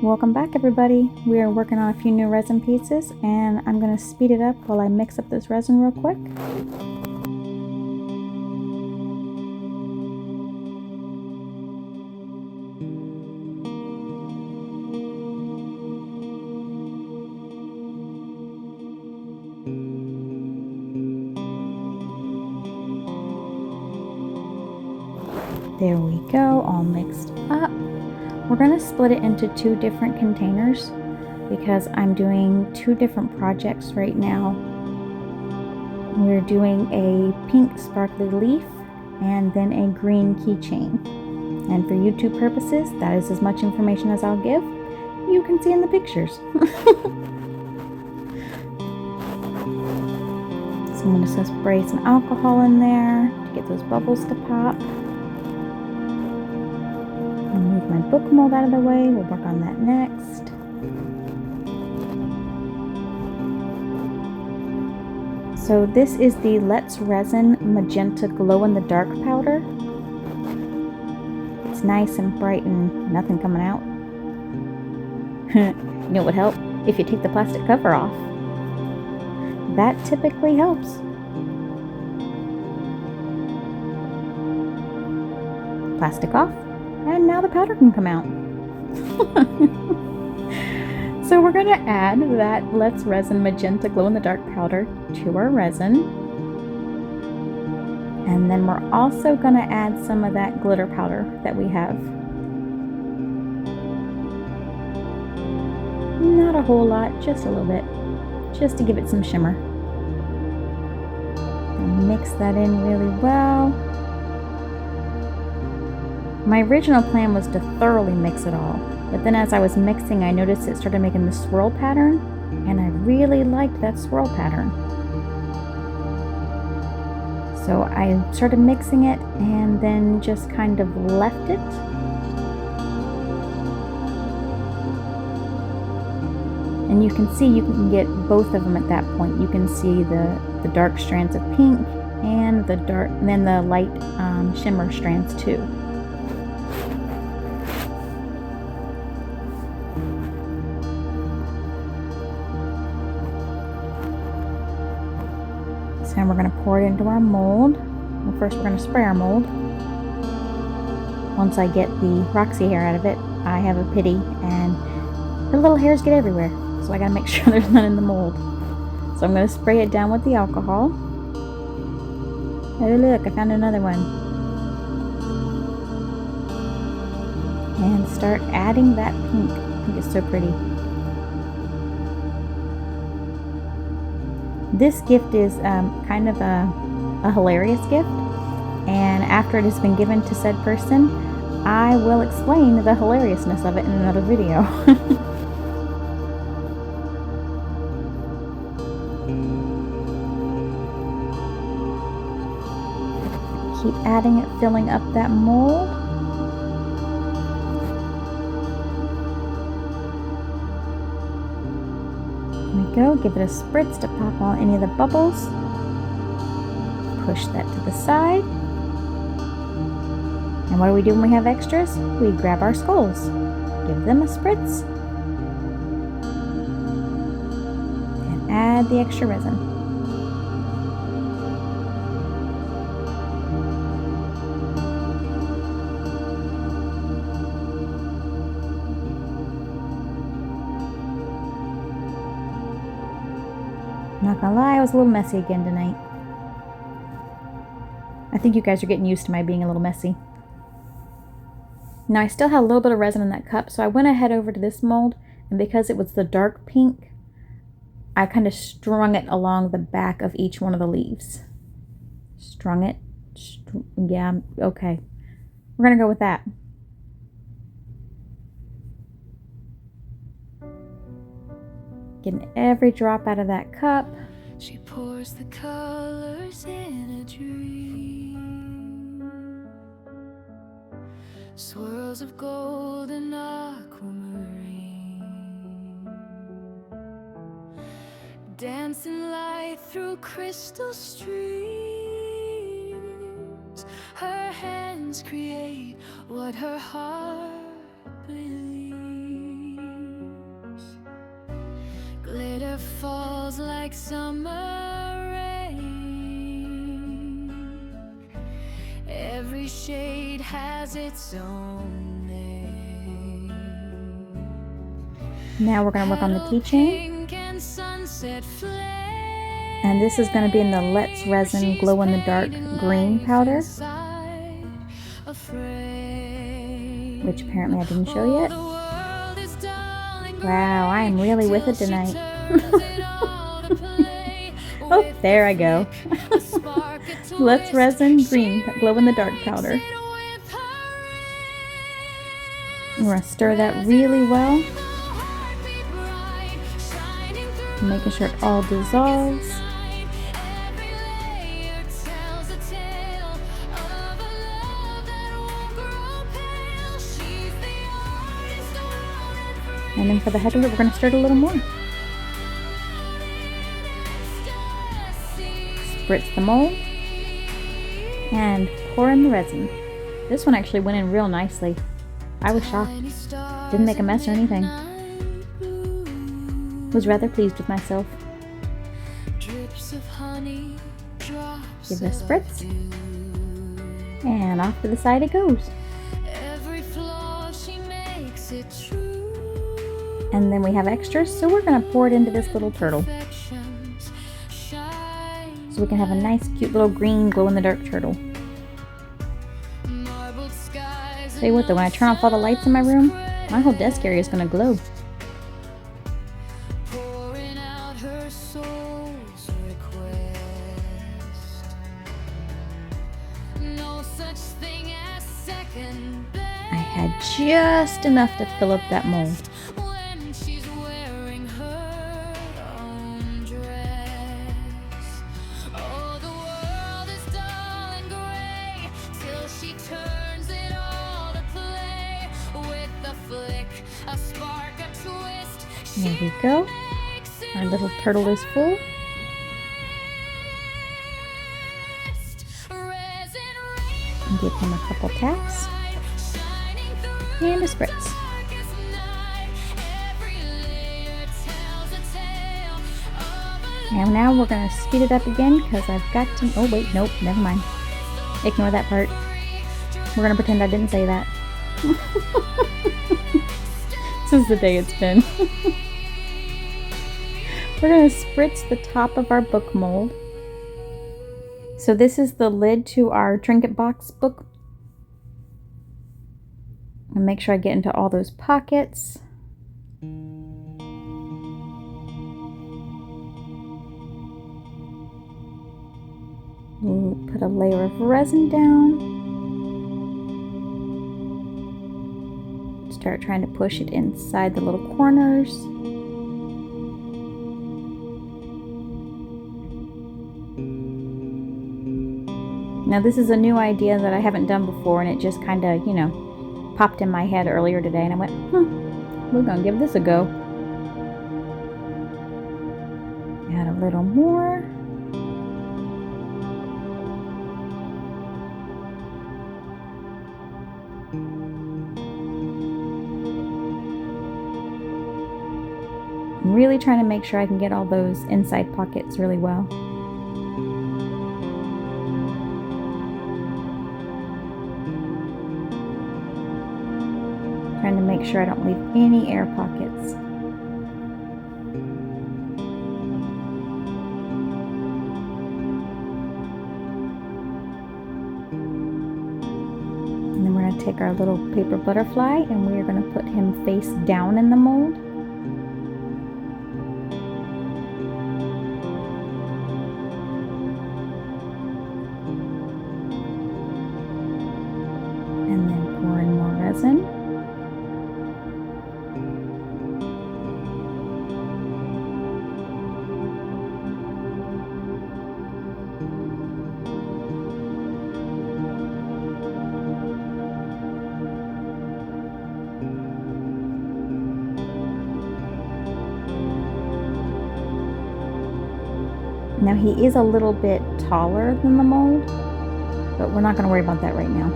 Welcome back, everybody. We are working on a few new resin pieces, and I'm going to speed it up while I mix up this resin real quick. There we go, all mixed up. We're going to split it into two different containers because I'm doing two different projects right now. We're doing a pink sparkly leaf and then a green keychain. And for YouTube purposes, that is as much information as I'll give. You can see in the pictures. So I'm going to spray some alcohol in there to get those bubbles to pop. Move my book mold out of the way. We'll work on that next. So this is the Let's Resin Magenta Glow in the Dark powder. It's nice and bright and nothing coming out. You know what would help? If you take the plastic cover off. That typically helps. Plastic off. And now the powder can come out. So we're going to add that Let's Resin Magenta Glow in the Dark powder to our resin. And then we're also going to add some of that glitter powder that we have. Not a whole lot, just a little bit, just to give it some shimmer. And mix that in really well. My original plan was to thoroughly mix it all, but then as I was mixing, I noticed it started making the swirl pattern, and I really liked that swirl pattern. So I started mixing it and then just kind of left it. And you can see you can get both of them at that point. You can see the dark strands of pink and then the light shimmer strands too. So we're going to pour it into our mold. Well, first we're going to spray our mold. Once I get the Roxy hair out of it, I have a pity and her little hairs get everywhere. So I got to make sure there's none in the mold. So I'm going to spray it down with the alcohol. Oh look, I found another one. And start adding that pink. I think it's so pretty. This gift is kind of a hilarious gift, and after it has been given to said person, I will explain the hilariousness of it in another video. Keep adding it, filling up that mold. Go, give it a spritz to pop on any of the bubbles. Push that to the side. And what do we do when we have extras? We grab our skulls, give them a spritz, and add the extra resin. Not gonna lie, I was a little messy again tonight. I think you guys are getting used to my being a little messy. Now I still had a little bit of resin in that cup, so I went ahead over to this mold, and because it was the dark pink, I kind of strung it along the back of each one of the leaves. Strung it. Yeah, okay. We're gonna go with that. Getting every drop out of that cup. She pours the colors in a dream. Swirls of gold and aquamarine, dancing light through crystal streams. Her hands create what her heart believes. hair falls like summer rain. Every shade has its own name. Now we're going to work on the keychain. And this is going to be in the Let's Resin Glow in the Dark green powder, which apparently I didn't show yet. Wow, I am really with it tonight. Oh, there I go. Let's Resin green glow in the dark powder. We're going to stir that really well, making sure it all dissolves. And then for the head of it, we're going to stir it a little more. Spritz the mold and pour in the resin. This one actually went in real nicely. I was shocked. Didn't make a mess or anything. Was rather pleased with myself. Give it a spritz. And off to the side it goes. And then we have extras, so we're going to pour it into this little turtle. So we can have a nice cute little green glow-in-the-dark turtle. Tell you what though, when I turn off all the lights in my room, my whole desk area is going to glow. I had just enough to fill up that mold. There we go. Our little turtle is full. And give him a couple taps. And a spritz. And now we're going to speed it up again because I've got to... Oh wait, nope, never mind. Ignore that part. We're going to pretend I didn't say that. This is the day it's been. We're going to spritz the top of our book mold. So this is the lid to our trinket box book. And make sure I get into all those pockets. We'll put a layer of resin down. Start trying to push it inside the little corners. Now this is a new idea that I haven't done before, and it just kind of, you know, popped in my head earlier today, and I went, we're gonna give this a go. Add a little more. I'm really trying to make sure I can get all those inside pockets really well. Trying to make sure I don't leave any air pockets. And then we're going to take our little paper butterfly and we're going to put him face down in the mold. And then pour in more resin. Now he is a little bit taller than the mold, but we're not going to worry about that right now.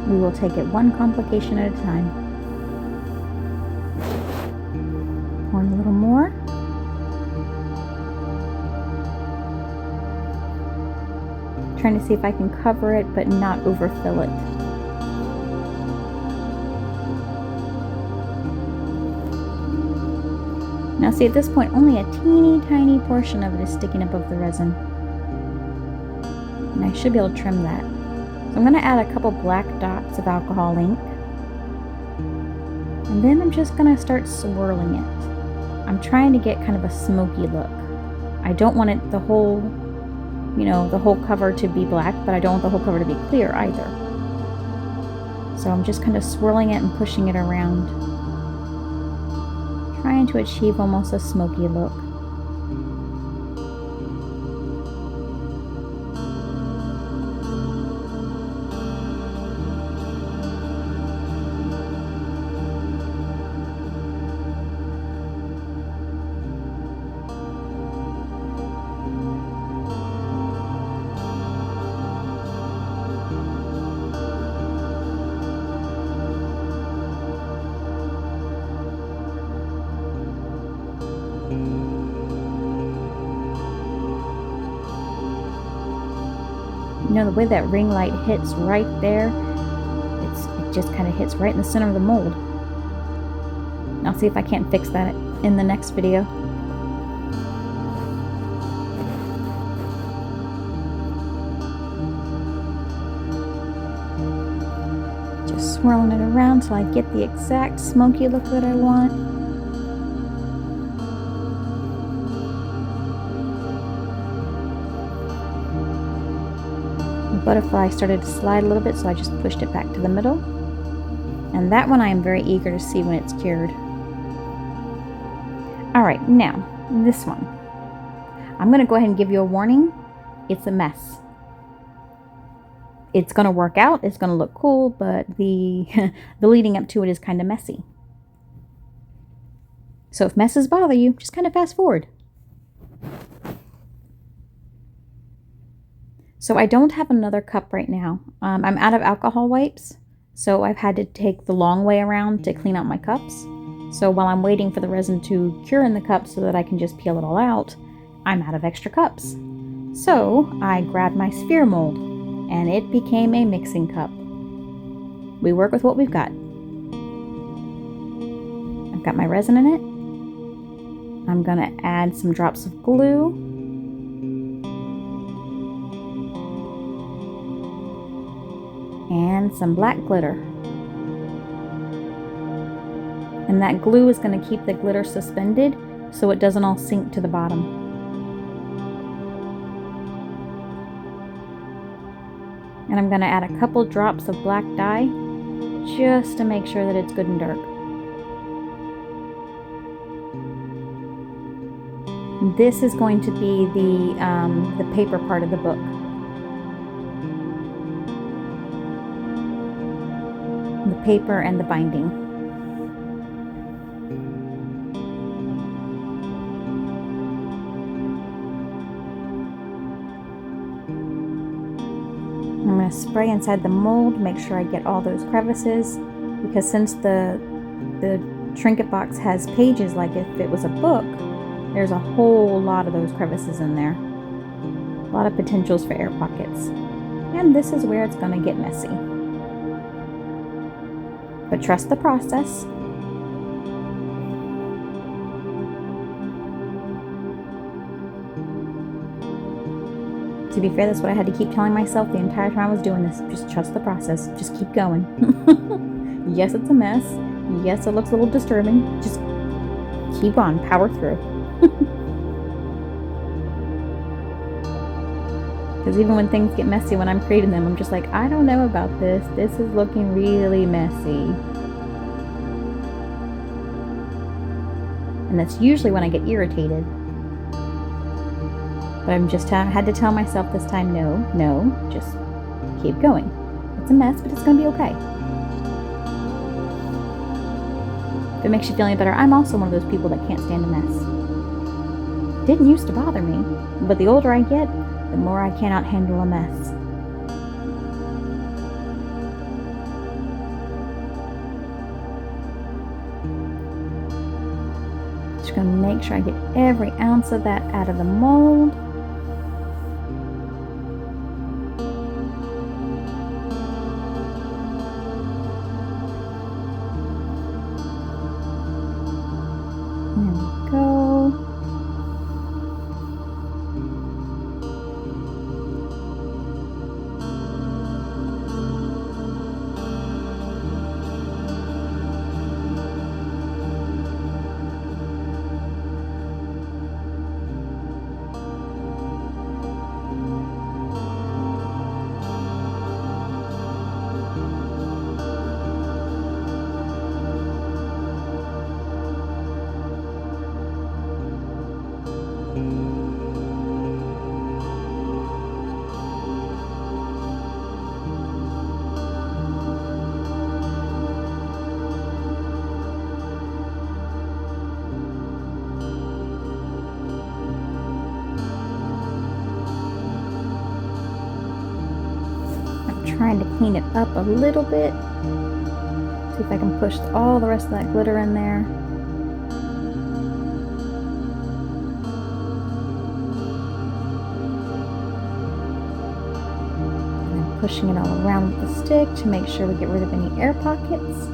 We will take it one complication at a time. Pour in a little more. Trying to see if I can cover it but not overfill it. Now see, at this point only a teeny tiny portion of it is sticking above the resin. And I should be able to trim that. So I'm going to add a couple black dots of alcohol ink. And then I'm just going to start swirling it. I'm trying to get kind of a smoky look. I don't want it the whole cover to be black, but I don't want the whole cover to be clear either. So I'm just kind of swirling it and pushing it around, trying to achieve almost a smoky look. You know, the way that ring light hits right there, it just kind of hits right in the center of the mold. And I'll see if I can't fix that in the next video. Just swirling it around till I get the exact smoky look that I want. Butterfly started to slide a little bit, so I just pushed it back to the middle. And that one I am very eager to see when it's cured. Alright, now this one. I'm going to go ahead and give you a warning. It's a mess. It's going to work out, it's going to look cool, but the leading up to it is kind of messy. So if messes bother you, just kind of fast forward. So I don't have another cup right now. I'm out of alcohol wipes, so I've had to take the long way around to clean out my cups. So while I'm waiting for the resin to cure in the cups so that I can just peel it all out, I'm out of extra cups. So I grabbed my sphere mold, and it became a mixing cup. We work with what we've got. I've got my resin in it. I'm gonna add some drops of glue. And some black glitter. And that glue is going to keep the glitter suspended so it doesn't all sink to the bottom. And I'm going to add a couple drops of black dye just to make sure that it's good and dark. This is going to be the paper part of the book. The paper and the binding. I'm going to spray inside the mold, make sure I get all those crevices, because since the trinket box has pages like if it was a book, there's a whole lot of those crevices in there. A lot of potentials for air pockets. And this is where it's going to get messy. But trust the process. To be fair, that's what I had to keep telling myself the entire time I was doing this. Just trust the process. Just keep going. Yes, it's a mess. Yes, it looks a little disturbing. Just keep on. Power through. Because even when things get messy when I'm creating them, I'm just like, I don't know about this. This is looking really messy. And that's usually when I get irritated. But I'm just had to tell myself this time, no, just keep going. It's a mess, but it's going to be okay. If it makes you feel any better, I'm also one of those people that can't stand a mess. It didn't used to bother me, but the older I get, the more I cannot handle a mess. Just gonna make sure I get every ounce of that out of the mold. There we go. Trying to clean it up a little bit. See if I can push all the rest of that glitter in there. And then pushing it all around with the stick to make sure we get rid of any air pockets.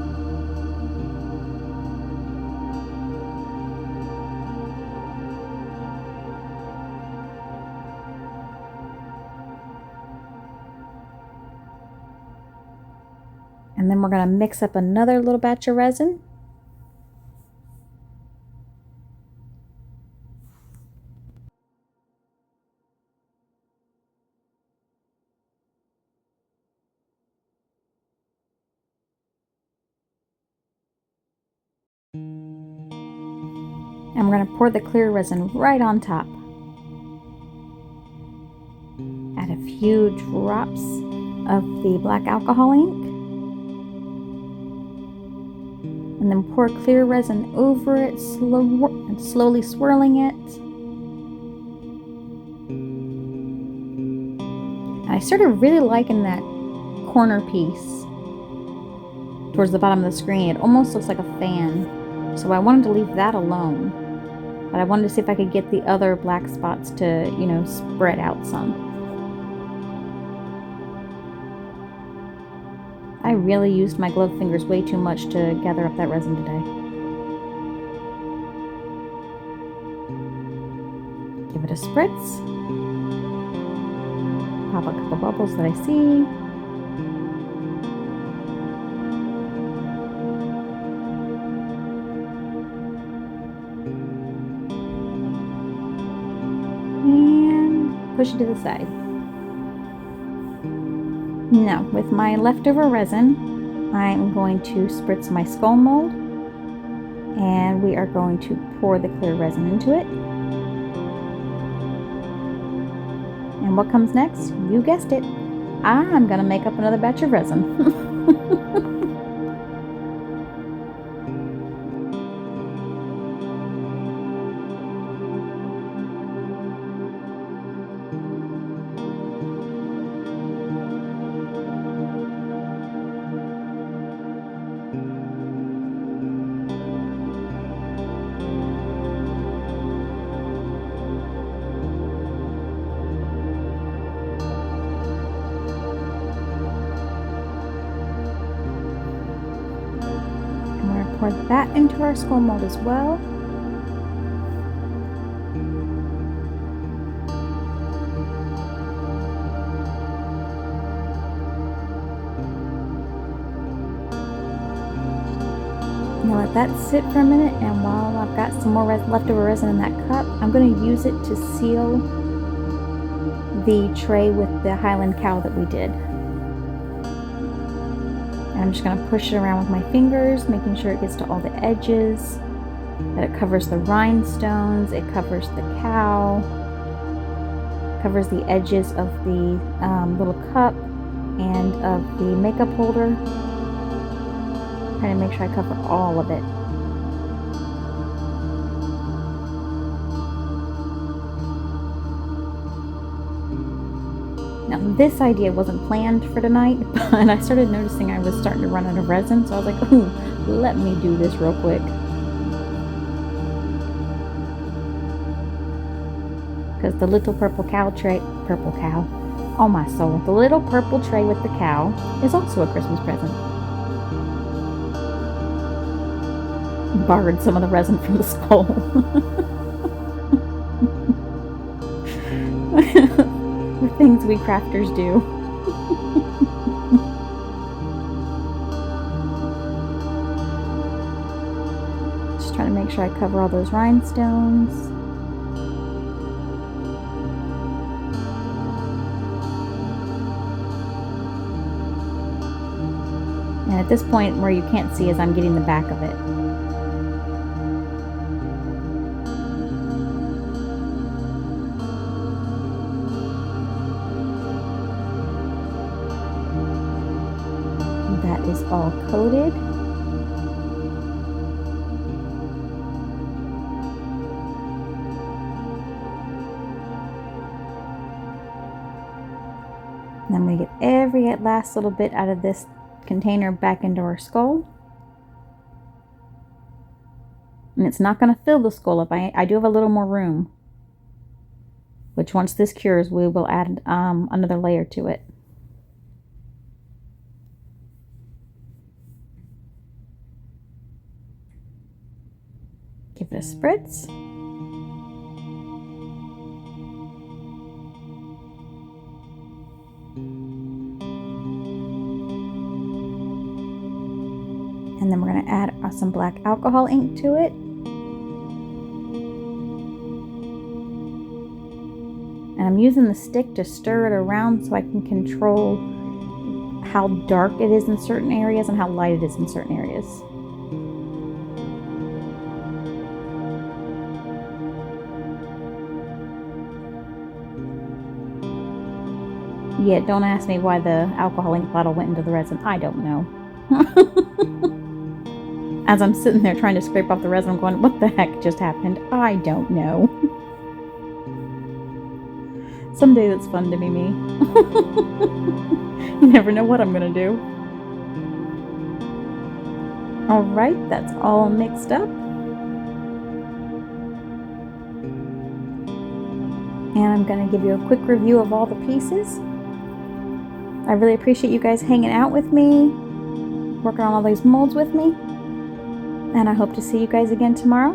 And then we're going to mix up another little batch of resin. And we're going to pour the clear resin right on top. Add a few drops of the black alcohol ink. And then pour clear resin over it, slowly swirling it. And I started really liking that corner piece towards the bottom of the screen. It almost looks like a fan. So I wanted to leave that alone. But I wanted to see if I could get the other black spots to, you know, spread out some. I really used my glove fingers way too much to gather up that resin today. Give it a spritz. Pop a couple bubbles that I see. And push it to the side. Now, with my leftover resin, I'm going to spritz my skull mold, and we are going to pour the clear resin into it. And what comes next? You guessed it. I'm going to make up another batch of resin. Pour that into our skull mold as well. Now let that sit for a minute, and while I've got some more leftover resin in that cup, I'm going to use it to seal the tray with the Highland cow that we did. And I'm just going to push it around with my fingers, making sure it gets to all the edges, that it covers the rhinestones, it covers the cow, covers the edges of the little cup and of the makeup holder. Trying to make sure I cover all of it. Now this idea wasn't planned for tonight, but I started noticing I was starting to run out of resin, so I was like, ooh, let me do this real quick. because the little purple cow, oh my soul, the little purple tray with the cow is also a Christmas present. Borrowed some of the resin from the skull. The things we crafters do. Just trying to make sure I cover all those rhinestones. And at this point, where you can't see is I'm getting the back of it. That is all coated. And then we get every last little bit out of this container back into our skull. And it's not going to fill the skull up. I do have a little more room, which once this cures, we will add another layer to it. Give it a spritz. And then we're going to add some black alcohol ink to it. And I'm using the stick to stir it around so I can control how dark it is in certain areas and how light it is in certain areas. Yeah, don't ask me why the alcohol ink bottle went into the resin. I don't know. As I'm sitting there trying to scrape off the resin, I'm going, what the heck just happened? I don't know. Someday that's fun to be me. You never know what I'm going to do. Alright, that's all mixed up. And I'm going to give you a quick review of all the pieces. I really appreciate you guys hanging out with me, working on all these molds with me. And I hope to see you guys again tomorrow.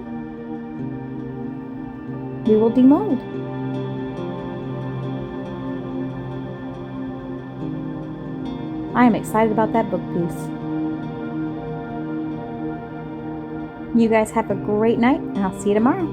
We will demold. I am excited about that book piece. You guys have a great night, and I'll see you tomorrow.